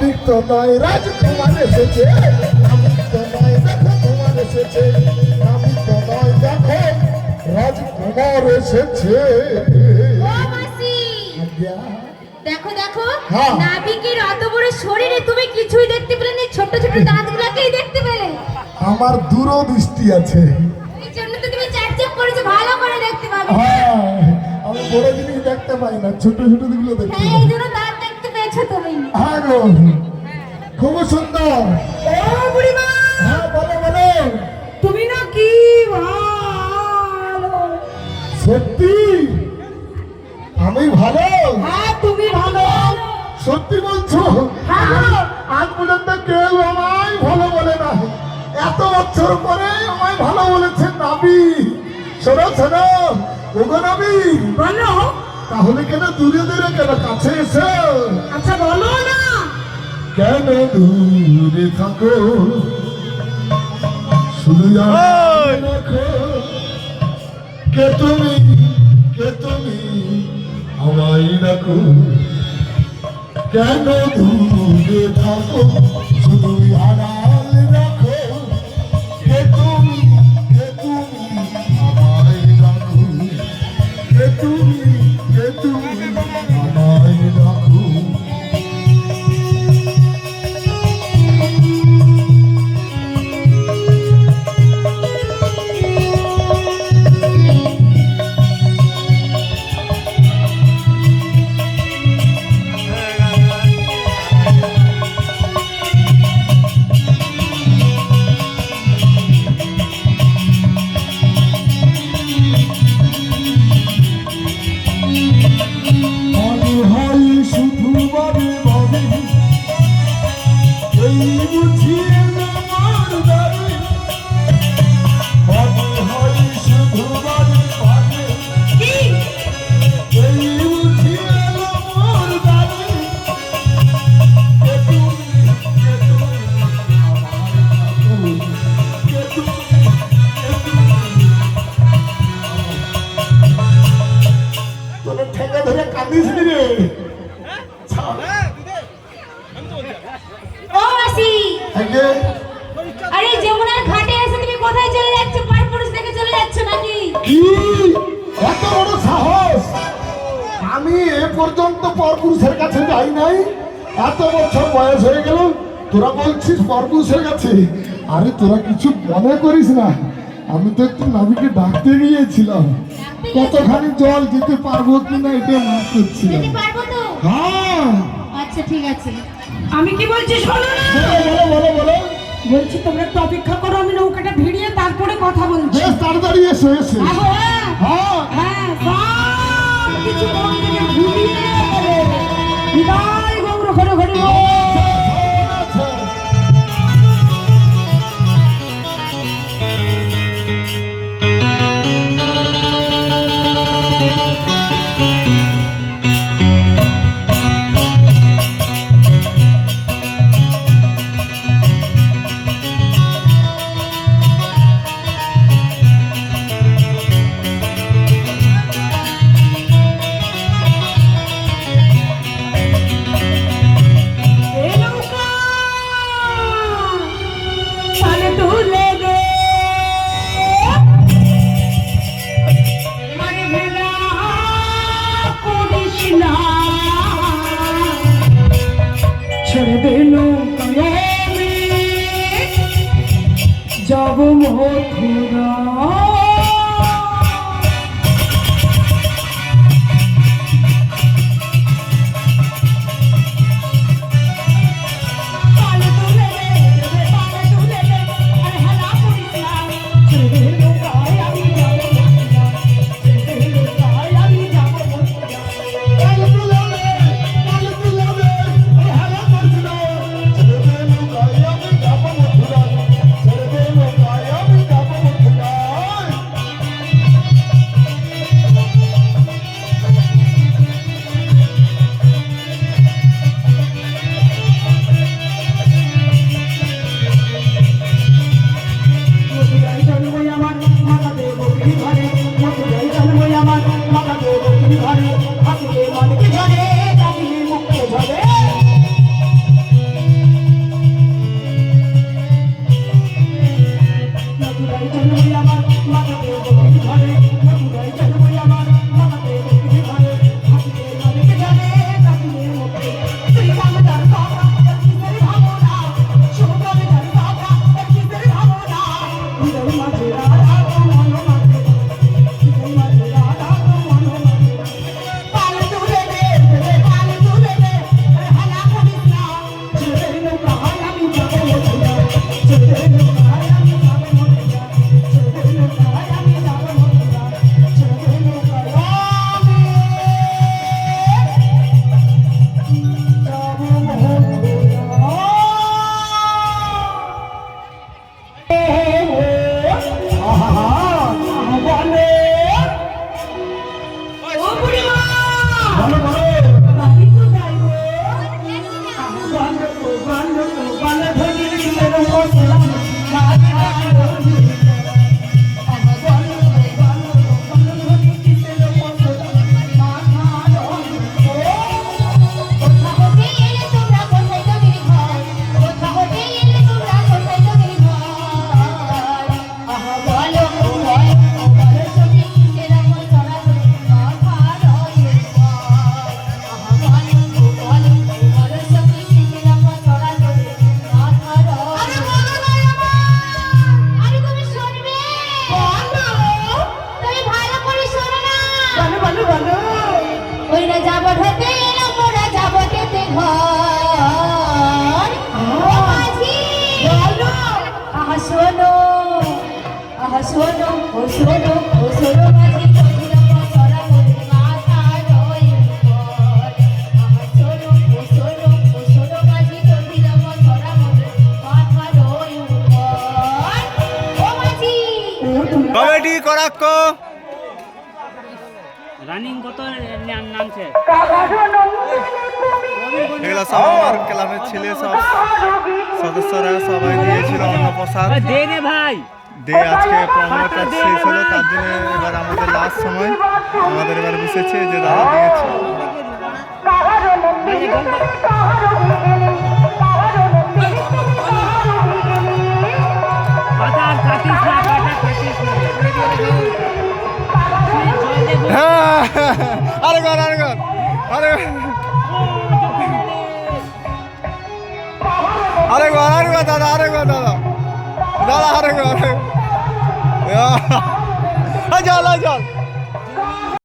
নাবিক তো নয় রাজকুমার এসেছে, নাবিক তো নয় দেখো তোমার এসেছে, নাবিক তো নয় দেখো রাজকুমার এসেছে। ও মাসি আজ্ঞা। দেখো দেখো হ্যাঁ। নাবিকের অত বড় শরীরে তুমি কিছুই দেখতে পেলে না, ছোট ছোট দাঁতগুলোকেই দেখতে পেলে। আমার দূরদৃষ্টি আছে, এই জন্য তো তুমি চাকচাক করেছো, ভালো করে দেখতে পাবে। হ্যাঁ আমি বড় জিনিস দেখতে পাই না, ছোট ছোট দিকগুলো দেখতে হ্যাঁ পাই। এই জন্য দাঁত দেখতে পেয়েছো তুমি। হ্যাঁ গো, খুব সুন্দর। ও বুড়িমা, হ্যাঁ বলো বলো। তুমি না কি ভালো। সত্যি আমি ভালো? হ্যাঁ তুমি ভালো। সত্যি বলছো? হ্যাঁ। আজ পর্যন্ত কেউ আমায় ভালো বলে না, এত বছর পরে আমায় ভালো বলেছেন নাবি। শোনো শোনো ওগো নাবি, বলো। তাহলে কেন দূরে দূরে কেন কাছে এসো? আচ্ছা বলো না। কেন দূরে থাকো শুধু জানো রাখো, কে তুমি আমায় রাখো, কেন দূরে থাকো শুধু আড়াল রাখো, কে তুমি আমায় রাখো, কে তুমি আমায় রাখো। মনে হয় শুধু মনে মনে এই বুঝিয়ে আমার দাবি, মনে হয় শুধু মনে মনে কি? এই বুঝিয়ে আমার দাবি, কে তুমি আমার রাখো, কে তুমি তোর ঠেকা ধরে কাঁদিস নি রে। ও মাসি, আগে আরে যমুনার ঘাটে এসে তুমি কোথায় চলে যাচ্ছ? পরপুরুষ দেখে চলে যাচ্ছ নাকি? কি এত বড় সাহস! আমি এ পর্যন্ত পরপুরুষের কাছে যাই নাই, এত বছর বয়স হয়ে গেল তোরা বলছিস পরপুরুষের কাছে। আরে তোরা কিছু মনে করিস না, আমি তো একটু নাবিকে ডাকতে গিয়েছিলাম, কতখানি জল যেতে পারবো কিনা এটা মাপ করছিলাম। যেতে পারবো তো? হ্যাঁ আচ্ছা ঠিক আছে। আমি কি বলছি শোনো না। বলো বলো বলো। বলছি তোমরা একটু অপেক্ষা করো, আমি নৌকাটা ভিড়িয়ে তারপরে কথা বলছি। বেশ তাড়াতাড়ি এসো এসো। আগো, হ্যাঁ হ্যাঁ হ্যাঁ, সব কিছু মন থেকে ভুলিয়ে বিদায় গৌর ঘরে ঘরে যাব মথুরা। কোথা হতে এলে তোমরা কোথায় তোদের ঘর কোথা হতে এলে তোমরা কোথায় তোদের ঘর আহা বলো বলো সখী এরকম চলাচল কথা রয়েছে আহা বলো সখী এরকম চলাচল কথা রয়েছে আরে তুমি শুনবে তুমি ভালো করে শোনো না ওইরা যাবট হতে এলো মোরা যাবট হতে ঘর ও মাঝি আহা শোনো ও শোনো মাঝি চোখিরা পছরা করে মাথা রয়ে পর আহা শোনো মাঝি চোখিরা পছরা করে মাথা রয়ে পর ও মাঝি কমেডি করাক্ক রানিং কত নামছে এগুলো সব আমার ক্লাবের ছেলে সব সদস্যরা সবাই দিয়েছিল অন্য প্রসাদ দে রে ভাই দিয়ে আজকে প্রোগ্রামটা শেষ হলো তার জন্য এবার আমাদের লাস্ট সময় আমাদের এবার বসেছে যে দাদা দিয়েছে কথা আর কাটিস না হ্যাঁ আরে ঘর আরে দাদা আরে ঘর চল